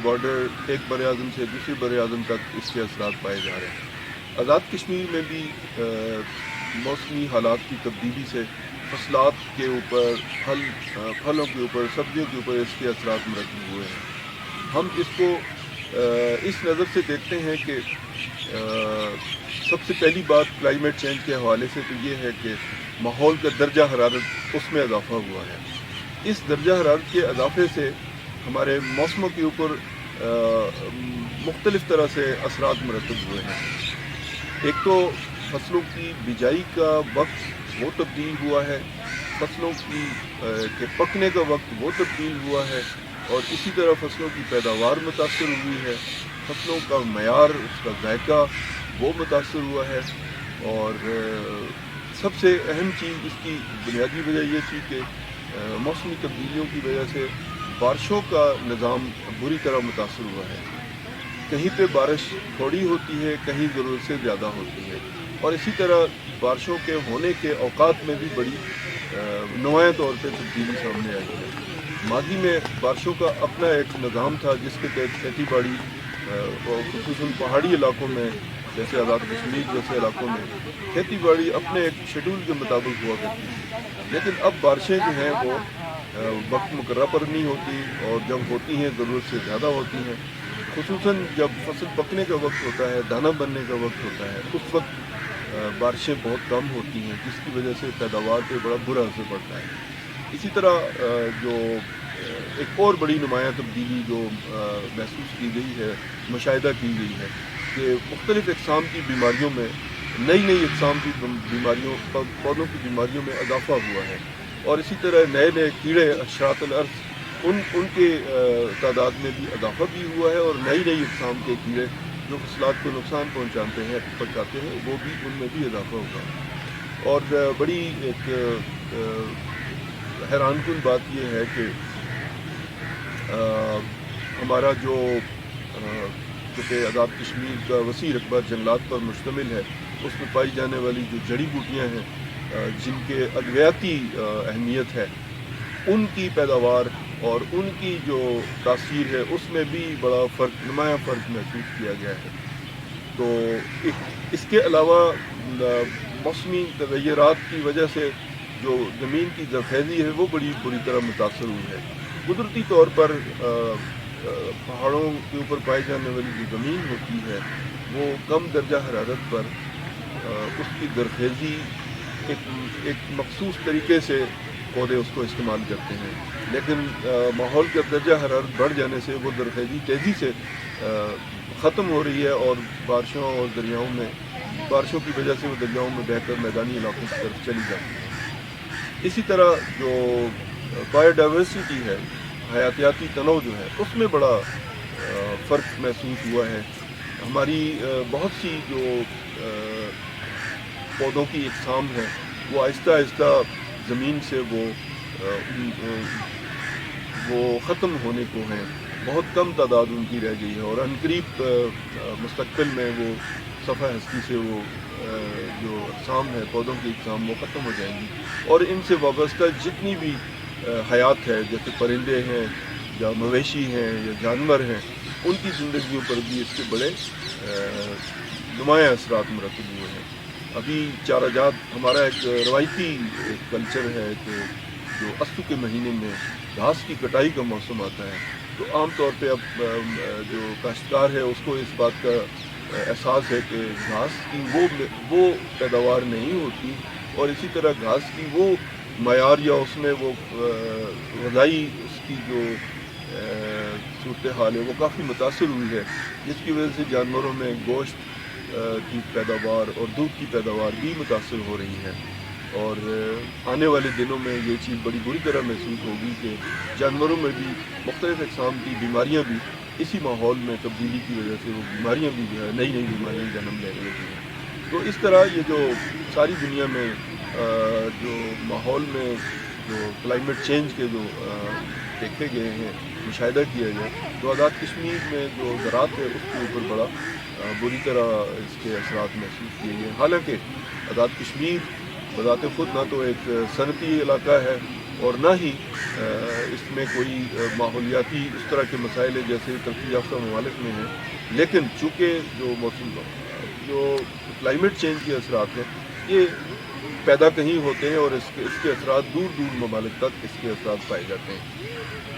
Border ایک بر اعظم سے دوسرے بر اعظم تک اس کے اثرات پائے جا رہے ہیں۔ آزاد کشمیر میں بھی موسمی حالات کی تبدیلی سے فصلات کے اوپر، پھلوں کے اوپر، سبزیوں کے اوپر اس کے اثرات مرتب ہوئے ہیں۔ ہم اس کو اس نظر سے دیکھتے ہیں کہ سب سے پہلی بات کلائمیٹ چینج کے حوالے سے تو یہ ہے کہ ماحول کا درجہ حرارت اس میں اضافہ ہوا ہے۔ اس درجہ حرارت کے اضافے سے ہمارے موسموں کے اوپر مختلف طرح سے اثرات مرتب ہوئے ہیں۔ ایک تو فصلوں کی بجائی کا وقت وہ تبدیل ہوا ہے، فصلوں کے پکنے کا وقت وہ تبدیل ہوا ہے، اور اسی طرح فصلوں کی پیداوار متاثر ہوئی ہے، فصلوں کا معیار، اس کا ذائقہ وہ متاثر ہوا ہے۔ اور سب سے اہم چیز اس کی بنیادی وجہ یہ تھی کہ موسمی تبدیلیوں کی وجہ سے بارشوں کا نظام بری طرح متاثر ہوا ہے۔ کہیں پہ بارش تھوڑی ہوتی ہے، کہیں ضرورت سے زیادہ ہوتی ہے، اور اسی طرح بارشوں کے ہونے کے اوقات میں بھی بڑی نمایاں طور پہ تبدیلی سامنے آئی ہے۔ ماضی میں بارشوں کا اپنا ایک نظام تھا جس کے تحت کھیتی باڑی اور خصوصاً پہاڑی علاقوں میں جیسے آزاد کشمیر جیسے علاقوں میں کھیتی باڑی اپنے ایک شیڈول کے مطابق ہوا کرتی تھی، لیکن اب بارشیں جو ہیں وہ وقت مقررہ پر نہیں ہوتی، اور جب ہوتی ہیں ضرورت سے زیادہ ہوتی ہیں۔ خصوصاً جب فصل پکنے کا وقت ہوتا ہے، دانہ بننے کا وقت ہوتا ہے، اس وقت بارشیں بہت کم ہوتی ہیں، جس کی وجہ سے پیداوار پہ بڑا برا اثر پڑتا ہے۔ اسی طرح جو ایک اور بڑی نمایاں تبدیلی جو محسوس کی گئی ہے، مشاہدہ کی گئی ہے، کہ مختلف اقسام کی بیماریوں میں، نئی اقسام کی بیماریوں، پودوں کی بیماریوں میں اضافہ ہوا ہے، اور اسی طرح نئے کیڑے اشراط الارض ان کے تعداد میں بھی اضافہ بھی ہوا ہے، اور نئی اقسام کے کیڑے جو فصلات کو نقصان پہنچاتے ہیں وہ بھی ان میں بھی اضافہ ہوا ہے۔ اور بڑی ایک حیران کن بات یہ ہے کہ ہمارا جو چونکہ آزاد کشمیر کا وسیع رقبہ جنگلات پر مشتمل ہے، اس میں پائی جانے والی جو جڑی بوٹیاں ہیں جن کے ادویاتی اہمیت ہے، ان کی پیداوار اور ان کی جو تاثیر ہے اس میں بھی بڑا نمایاں فرق محسوس کیا گیا ہے۔ تو اس کے علاوہ موسمی تغیرات کی وجہ سے جو زمین کی زرخیزی ہے وہ بڑی بری طرح متاثر ہوئی ہے۔ قدرتی طور پر پہاڑوں کے اوپر پائی جانے والی جو زمین ہوتی ہے وہ کم درجہ حرارت پر اس کی زرخیزی ایک مخصوص طریقے سے پودے اس کو استعمال کرتے ہیں، لیکن ماحول کا درجہ حرارت بڑھ جانے سے وہ زرخیزی تیزی سے ختم ہو رہی ہے، اور بارشوں اور دریاؤں میں، بارشوں کی وجہ سے وہ دریاؤں میں بہہ کر میدانی علاقوں کی طرف چلی جاتی ہے۔ اسی طرح جو بایو ڈائیورسٹی ہے، حیاتیاتی تنوع جو ہے، اس میں بڑا فرق محسوس ہوا ہے۔ ہماری بہت سی جو پودوں کی اقسام ہیں وہ آہستہ آہستہ زمین سے وہ ختم ہونے کو ہیں، بہت کم تعداد ان کی رہ گئی ہے، اور عنقریب مستقبل میں وہ صفحہ ہستی سے وہ جو اقسام ہے، پودوں کی اقسام وہ ختم ہو جائیں گی، اور ان سے وابستہ جتنی بھی حیات ہے، جیسے پرندے ہیں یا مویشی ہیں یا جانور ہیں، ان کی زندگیوں پر بھی اس کے بڑے نمایاں اثرات مرتب ہوئے ہیں۔ ابھی چارہ جات ہمارا ایک روایتی کلچر ہے کہ جو اصل کے مہینے میں گھاس کی کٹائی کا موسم آتا ہے، تو عام طور پہ اب جو کاشتکار ہے اس کو اس بات کا احساس ہے کہ گھاس کی وہ پیداوار نہیں ہوتی، اور اسی طرح گھاس کی وہ معیار یا اس میں وہ غذائی اس کی جو صورتحال ہے وہ کافی متاثر ہوئی ہے، جس کی وجہ سے جانوروں میں گوشت کی پیداوار اور دودھ کی پیداوار بھی متاثر ہو رہی ہے، اور آنے والے دنوں میں یہ چیز بڑی بری طرح محسوس ہوگی کہ جانوروں میں بھی مختلف اقسام کی بیماریاں بھی اسی ماحول میں تبدیلی کی وجہ سے وہ بیماریاں بھی جو ہے نئی بیماریاں جنم لے رہی ہیں۔ تو اس طرح یہ جو ساری دنیا میں جو ماحول میں جو کلائمیٹ چینج کے جو دیکھے گئے ہیں، مشاہدہ کیا گیا، تو آزاد کشمیر میں جو زراعت ہے اس کے اوپر بڑا بری طرح اس کے اثرات محسوس کیے گئے۔ حالانکہ آزاد کشمیر بذات خود نہ تو ایک صنعتی علاقہ ہے اور نہ ہی اس میں کوئی ماحولیاتی اس طرح کے مسائل ہیں جیسے ترقی یافتہ ممالک میں ہیں، لیکن چونکہ جو کلائمیٹ چینج کے اثرات ہیں یہ پیدا کہیں ہوتے ہیں اور اس کے اثرات دور دور ممالک تک اس کے اثرات پائے جاتے ہیں۔